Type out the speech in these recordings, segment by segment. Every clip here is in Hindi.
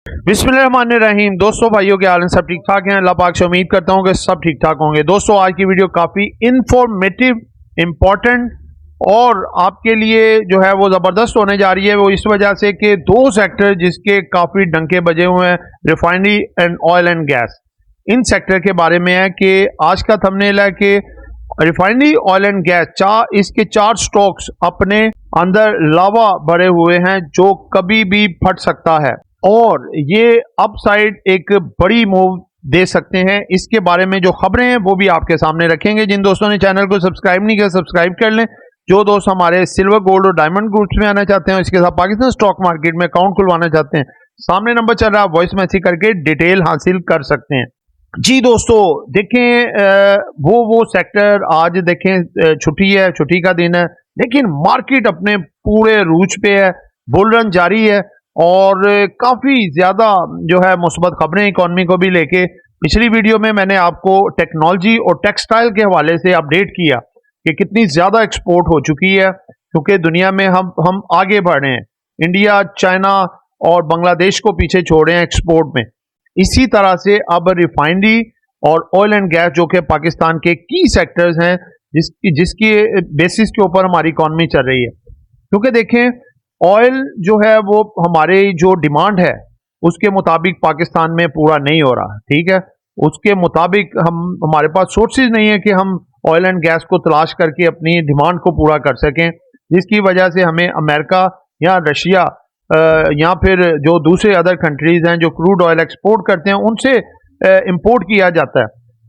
बिस्मिल्लाहिर्रहमानिर्रहीम। दोस्तों, भाइयों के हाल हैं? सब ठीक ठाक हैं? अल्लाह पाक से उम्मीद करता हूं कि सब ठीक ठाक होंगे। दोस्तों, आज की वीडियो काफ़ी इंफॉर्मेटिव, इम्पॉर्टेंट और आपके लिए जो है वो ज़बरदस्त होने जा रही है। वो इस वजह से कि दो सेक्टर जिसके काफ़ी डंके बजे हुए हैं, refinery and oil and gas, in sector के बारे में है कि आज का थंबनेल है कि रिफाइनरी ऑयल एंड गैस इसके चार स्टॉक्स अपने अंदर लावा भरे हुए हैं जो कभी भी फट सकता है और ये अपसाइड एक बड़ी मूव दे सकते हैं। इसके बारे में जो खबरें हैं वो भी आपके सामने रखेंगे। जिन दोस्तों ने चैनल को सब्सक्राइब नहीं किया, सब्सक्राइब कर लें। जो दोस्त हमारे सिल्वर, गोल्ड और डायमंड ग्रुप्स में आना चाहते हैं, इसके साथ पाकिस्तान स्टॉक मार्केट में अकाउंट खुलवाना चाहते हैं, सामने नंबर चल रहा है, वॉइस मैसेज करके डिटेल हासिल कर सकते हैं। जी दोस्तों, देखें वो सेक्टर आज देखें, छुट्टी है, छुट्टी का दिन है, लेकिन मार्केट अपने पूरे रूज पे है, बुल रन जारी है और काफ़ी ज़्यादा जो है मुस्बत खबरें इकॉनमी को भी लेके। पिछली वीडियो में मैंने आपको टेक्नोलॉजी और टेक्सटाइल के हवाले से अपडेट किया कि कितनी ज़्यादा एक्सपोर्ट हो चुकी है, क्योंकि दुनिया में हम आगे बढ़ रहे हैं। इंडिया, चाइना और बांग्लादेश को पीछे छोड़ रहे हैं एक्सपोर्ट में। इसी तरह से अब रिफाइनरी और ऑयल एंड गैस, जो कि पाकिस्तान के की सेक्टर्स हैं, जिसकी बेसिस के ऊपर हमारी इकॉनमी चल रही है। क्योंकि देखें, ऑयल जो है वो हमारे जो डिमांड है उसके मुताबिक पाकिस्तान में पूरा नहीं हो रहा, ठीक है। उसके मुताबिक हमारे पास सोर्सेज नहीं है कि हम ऑयल एंड गैस को तलाश करके अपनी डिमांड को पूरा कर सकें, जिसकी वजह से हमें अमेरिका या रशिया या फिर जो दूसरे अदर कंट्रीज हैं जो क्रूड ऑयल एक्सपोर्ट करते हैं उनसे इंपोर्ट किया जाता है।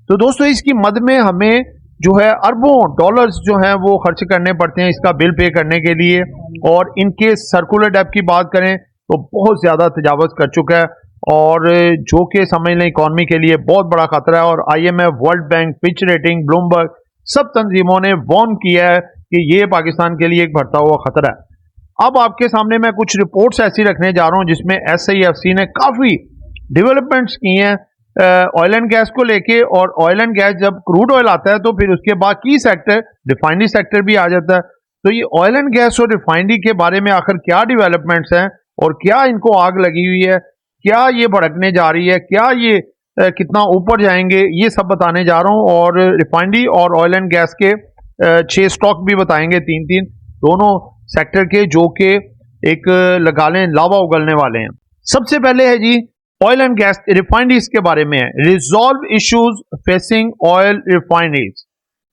तो दोस्तों, इसकी मद में हमें जो है अरबों डॉलर्स जो हैं वो खर्च करने पड़ते हैं इसका बिल पे करने के लिए। और इनके सर्कुलर डेब्ट की बात करें तो बहुत ज़्यादा तजावज़ कर चुका है और जो कि समझ लें इकॉनमी के लिए बहुत बड़ा खतरा है। और IMF, world bank, Fitch rating, Bloomberg, सब तंजीमों ने वार्न किया है कि ये पाकिस्तान के लिए एक बढ़ता हुआ खतरा है। अब आपके सामने मैं कुछ रिपोर्ट्स ऐसी रखने जा रहा हूं जिसमें SIFC ने काफ़ी डेवलपमेंट्स की हैं ऑयल एंड गैस को लेके। और ऑयल एंड गैस, जब क्रूड ऑयल आता है तो फिर उसके बाद की सेक्टर, रिफाइनरी सेक्टर भी आ जाता है। तो ये ऑयल एंड गैस और रिफाइनरी के बारे में आखिर क्या डेवलपमेंट्स हैं और क्या इनको आग लगी हुई है, क्या ये भड़कने जा रही है, क्या ये कितना ऊपर जाएंगे, ये सब बताने जा रहा हूँ। और रिफाइनरी और ऑयल एंड गैस के 6 स्टॉक भी बताएंगे, 3-3 दोनों सेक्टर के, जो कि एक लगा लें लावा उगलने वाले हैं। सबसे पहले है जी ऑयल एंड गैस रिफाइनरीज के बारे में है। Resolve issues facing oil refineries.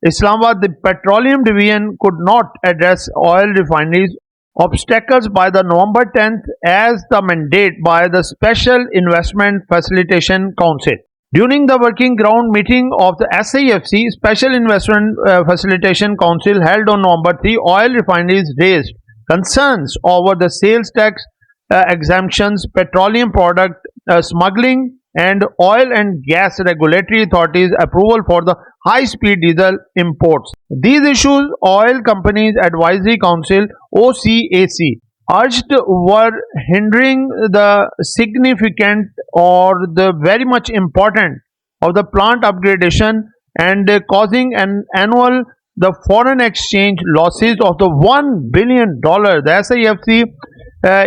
Islamabad, the petroleum division could not address oil refineries obstacles by the November 10th as the mandate by the Special Investment Facilitation Council. During the working ground meeting of the SIFC, Special Investment Facilitation Council held on November 3, oil refineries raised concerns over the sales tax exemptions, petroleum product smuggling, and oil and gas regulatory authorities approval for the high-speed diesel imports. These issues, Oil Companies Advisory Council (OCAC) urged were hindering the significant or the very much important of the plant upgradation and causing an annual the foreign exchange losses of the $1 billion. The SIFC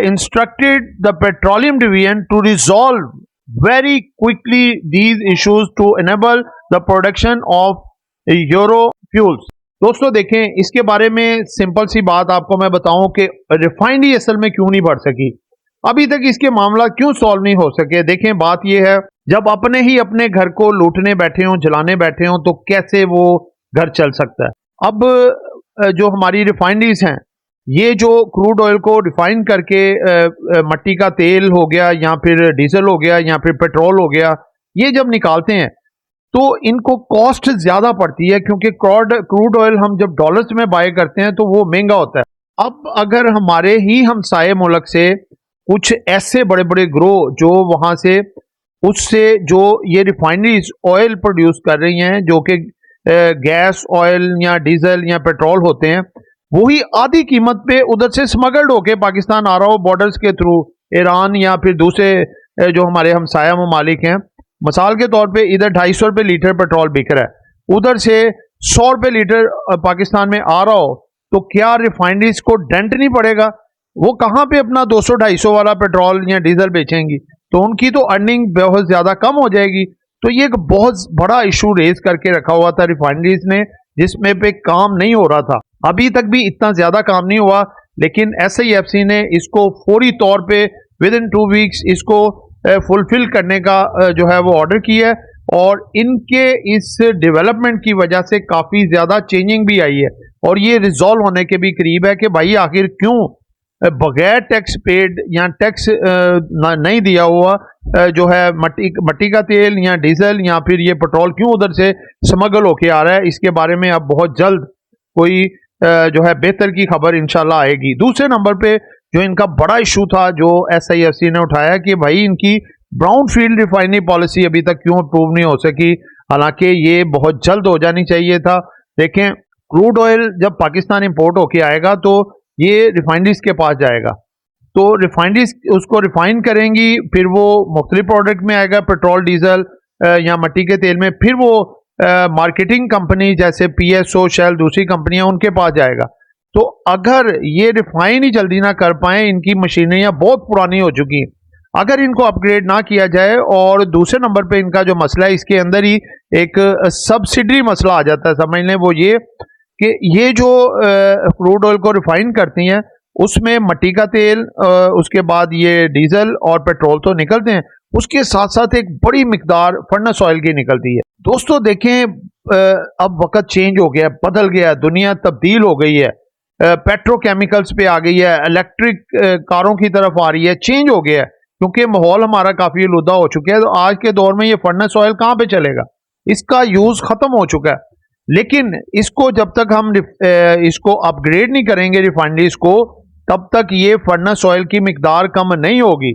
instructed the petroleum division to resolve very quickly these issues to enable the production of euro fuels. दोस्तों देखें, इसके बारे में सिंपल सी बात आपको मैं बताऊं कि रिफाइनरी असल में क्यों नहीं बढ़ सकी, अभी तक इसके मामला क्यों सॉल्व नहीं हो सके। देखें, बात यह है, जब अपने ही अपने घर को लूटने बैठे हों, जलाने बैठे हों, तो कैसे वो घर चल सकता है। अब जो हमारी रिफाइनरीज हैं, ये जो क्रूड ऑयल को रिफाइन करके मट्टी का तेल हो गया या फिर डीजल हो गया या फिर पेट्रोल हो गया, ये जब निकालते हैं तो इनको कॉस्ट ज़्यादा पड़ती है, क्योंकि क्रूड ऑयल हम जब डॉलर्स में बाय करते हैं तो वो महंगा होता है। अब अगर हमारे ही हमसाये मुल्क से कुछ ऐसे बड़े बड़े ग्रोह जो वहाँ से उससे जो ये रिफाइनरीज ऑयल प्रोड्यूस कर रही हैं, जो कि गैस, ऑयल या डीजल या पेट्रोल होते हैं, वही आधी कीमत पे उधर से स्मगल्ड होके पाकिस्तान आ रहा हो बॉर्डर्स के थ्रू, ईरान या फिर दूसरे जो हमारे हमसाया ममालिक हैं। मिसाल के तौर पे इधर 250 रुपये लीटर पेट्रोल बिक रहा है, उधर से 100 रुपये लीटर पाकिस्तान में आ रहा हो, तो क्या रिफाइनरीज को डेंट नहीं पड़ेगा? वो कहाँ पे अपना 200-250 वाला पेट्रोल या डीजल बेचेंगी? तो उनकी तो अर्निंग बहुत ज़्यादा कम हो जाएगी। तो ये एक बहुत बड़ा इशू रेज करके रखा हुआ था रिफाइनरीज ने, जिसमें पे काम नहीं हो रहा था। अभी तक भी इतना ज़्यादा काम नहीं हुआ, लेकिन SIFC ने इसको फौरी तौर पे विद इन 2 वीक्स इसको फुलफिल करने का जो है वो ऑर्डर किया है। और इनके इस डेवलपमेंट की वजह से काफ़ी ज़्यादा चेंजिंग भी आई है और ये रिजॉल्व होने के भी करीब है कि भाई आखिर क्यों बगैर टैक्स पेड या टैक्स नहीं दिया हुआ जो है मट्टी का तेल या डीजल या फिर ये पेट्रोल क्यों उधर से स्मगल होके आ रहा है। इसके बारे में अब बहुत जल्द कोई जो है बेहतर की खबर इंशाल्लाह आएगी। दूसरे नंबर पे जो इनका बड़ा इशू था जो SIFC ने उठाया कि भाई इनकी ब्राउन फील्ड रिफाइनरी पॉलिसी अभी तक क्यों अप्रूव नहीं हो सकी, हालांकि ये बहुत जल्द हो जानी चाहिए था। देखें, क्रूड ऑयल जब पाकिस्तान इंपोर्ट होके आएगा तो ये रिफाइनरीज के पास जाएगा, तो रिफाइनरीज उसको रिफाइन करेंगी, फिर वो मुख्तलिफ प्रोडक्ट में आएगा, पेट्रोल डीजल या मट्टी के तेल में, फिर वो मार्केटिंग कंपनी जैसे PSO, शेल, दूसरी कंपनियां, उनके पास जाएगा। तो अगर ये रिफाइन ही जल्दी ना कर पाए, इनकी मशीनरियां बहुत पुरानी हो चुकी हैं, अगर इनको अपग्रेड ना किया जाए, और दूसरे नंबर पे इनका जो मसला है इसके अंदर ही एक सब्सिडी मसला आ जाता है, समझ लें, वो ये कि ये जो क्रूड ऑयल को रिफाइन करती हैं उसमें मट्टी का तेल, उसके बाद ये डीजल और पेट्रोल तो निकलते हैं, उसके साथ साथ एक बड़ी मिकदार फर्नेस ऑयल की निकलती है। दोस्तों देखें, अब वक्त चेंज हो गया, बदल गया, दुनिया तब्दील हो गई है, पेट्रोकेमिकल्स पे आ गई है, इलेक्ट्रिक कारों की तरफ आ रही है, चेंज हो गया है क्योंकि माहौल हमारा काफ़ी आलूदा हो चुका है। तो आज के दौर में ये फर्नेस ऑयल कहाँ पे चलेगा, इसका यूज़ ख़त्म हो चुका है। लेकिन इसको जब तक हम इसको अपग्रेड नहीं करेंगे रिफाइनरीज को, तब तक ये फर्नेस ऑयल की मिकदार कम नहीं होगी।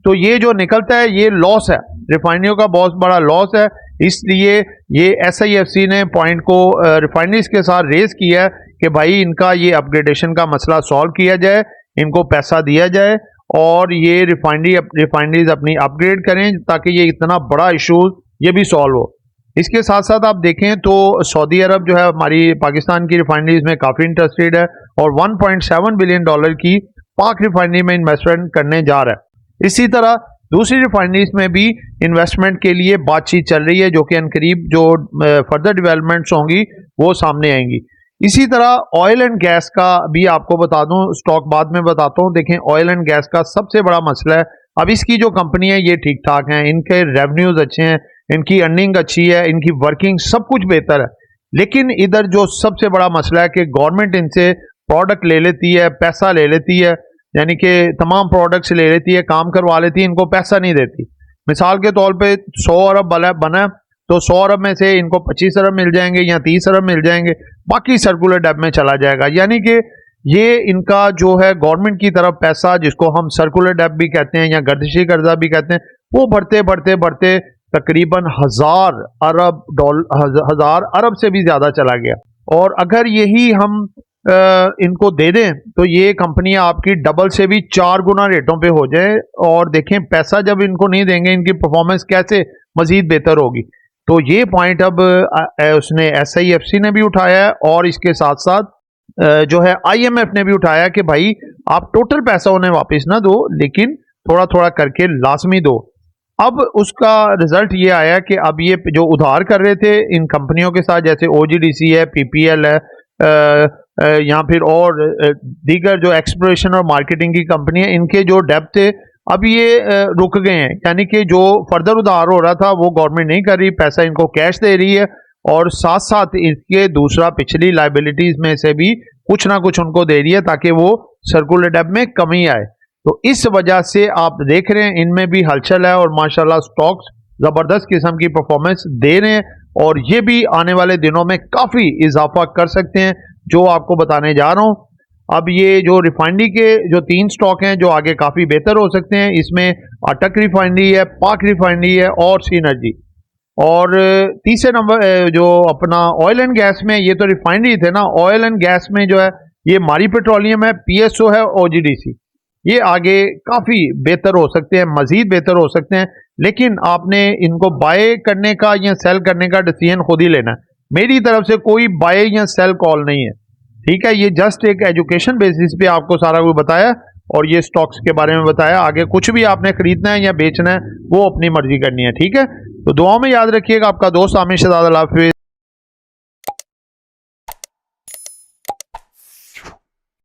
तो ये जो निकलता है ये लॉस है, रिफाइनरियों का बहुत बड़ा लॉस है। इसलिए ये SIFC ने पॉइंट को रिफाइनरीज के साथ रेज किया है कि भाई इनका ये अपग्रेडेशन का मसला सॉल्व किया जाए, इनको पैसा दिया जाए और ये रिफाइनरीज अपनी अपग्रेड करें ताकि ये इतना बड़ा इशू ये भी सॉल्व हो। इसके साथ साथ आप देखें तो सऊदी अरब जो है हमारी पाकिस्तान की रिफाइनरीज में काफ़ी इंटरेस्टेड है और $1.7 बिलियन की पाक रिफाइनरी में इन्वेस्टमेंट करने जा रहा है। इसी तरह दूसरी रिफाइनरीज में भी इन्वेस्टमेंट के लिए बातचीत चल रही है, जो कि अनकरीब जो फर्दर डेवलपमेंट्स होंगी वो सामने आएंगी। इसी तरह ऑयल एंड गैस का भी आपको बता दूं, स्टॉक बाद में बताता हूं। देखें, ऑयल एंड गैस का सबसे बड़ा मसला है, अब इसकी जो कंपनी है ये ठीक ठाक हैं, इनके रेवेन्यूज अच्छे हैं, इनकी अर्निंग अच्छी है, इनकी वर्किंग सब कुछ बेहतर है। लेकिन इधर जो सबसे बड़ा मसला है कि गवर्नमेंट इनसे प्रोडक्ट ले लेती है, पैसा ले लेती है, यानी कि तमाम प्रोडक्ट्स ले लेती है, काम करवा लेती है, इनको पैसा नहीं देती। मिसाल के तौर पे 100 अरब बना तो 100 अरब में से इनको 25 अरब मिल जाएंगे या 30 अरब मिल जाएंगे, बाकी सर्कुलर डेब्ट में चला जाएगा। यानी कि ये इनका जो है गवर्नमेंट की तरफ पैसा, जिसको हम सर्कुलर डेब्ट भी कहते हैं या गर्दिशी कर्जा भी कहते हैं, वो बढ़ते बढ़ते बढ़ते तकरीबन 1000 अरब से भी ज़्यादा चला गया। और अगर यही हम इनको दे दें तो ये कंपनियां आपकी डबल से भी 4 गुना रेटों पे हो जाए। और देखें, पैसा जब इनको नहीं देंगे इनकी परफॉर्मेंस कैसे मजीद बेहतर होगी। तो ये पॉइंट अब उसने SIFC ने भी उठाया है और इसके साथ साथ जो है IMF ने भी उठाया कि भाई आप टोटल पैसा उन्हें वापस ना दो, लेकिन थोड़ा थोड़ा करके लाजमी दो। अब उसका रिजल्ट ये आया कि अब ये जो उधार कर रहे थे इन कंपनियों के साथ, जैसे OGDC है, PPL है, या फिर और दीगर जो एक्सप्लोरेशन और मार्केटिंग की कंपनी है, इनके जो डेब्ट थे अब ये रुक गए हैं। यानी कि जो फर्दर उधार हो रहा था वो गवर्नमेंट नहीं कर रही, पैसा इनको कैश दे रही है और साथ साथ इसके दूसरा पिछली लाइबिलिटीज में से भी कुछ ना कुछ उनको दे रही है ताकि वो सर्कुलर डेब्ट में कमी आए। तो इस वजह से आप देख रहे हैं इनमें भी हलचल है और माशाल्लाह स्टॉक्स ज़बरदस्त किस्म की परफॉर्मेंस दे रहे हैं और ये भी आने वाले दिनों में काफ़ी इजाफा कर सकते हैं, जो आपको बताने जा रहा हूँ। अब ये जो रिफाइनरी के जो 3 स्टॉक हैं जो आगे काफ़ी बेहतर हो सकते हैं, इसमें अटक रिफाइनरी है, पाक रिफाइनरी है और सीनर्जी। और तीसरे नंबर जो अपना ऑयल एंड गैस में, ये तो रिफाइनरी थे ना, ऑयल एंड गैस में जो है ये मारी पेट्रोलियम है, PSO है, OGDC, ये आगे काफ़ी बेहतर हो सकते हैं, मज़ीद बेहतर हो सकते हैं। लेकिन आपने इनको बाय करने का या सेल करने का डिसीजन खुद ही लेना है। मेरी तरफ से कोई बाय या सेल कॉल नहीं है, ठीक है। ये जस्ट एक एजुकेशन बेसिस पे आपको सारा कुछ बताया, और ये स्टॉक्स के बारे में बताया। आगे कुछ भी आपने खरीदना है या बेचना है वो अपनी मर्जी करनी है, ठीक है। तो दुआओं में याद रखिएगा। आपका दोस्त आमिर शहजाद। अल्लाह हाफिज़।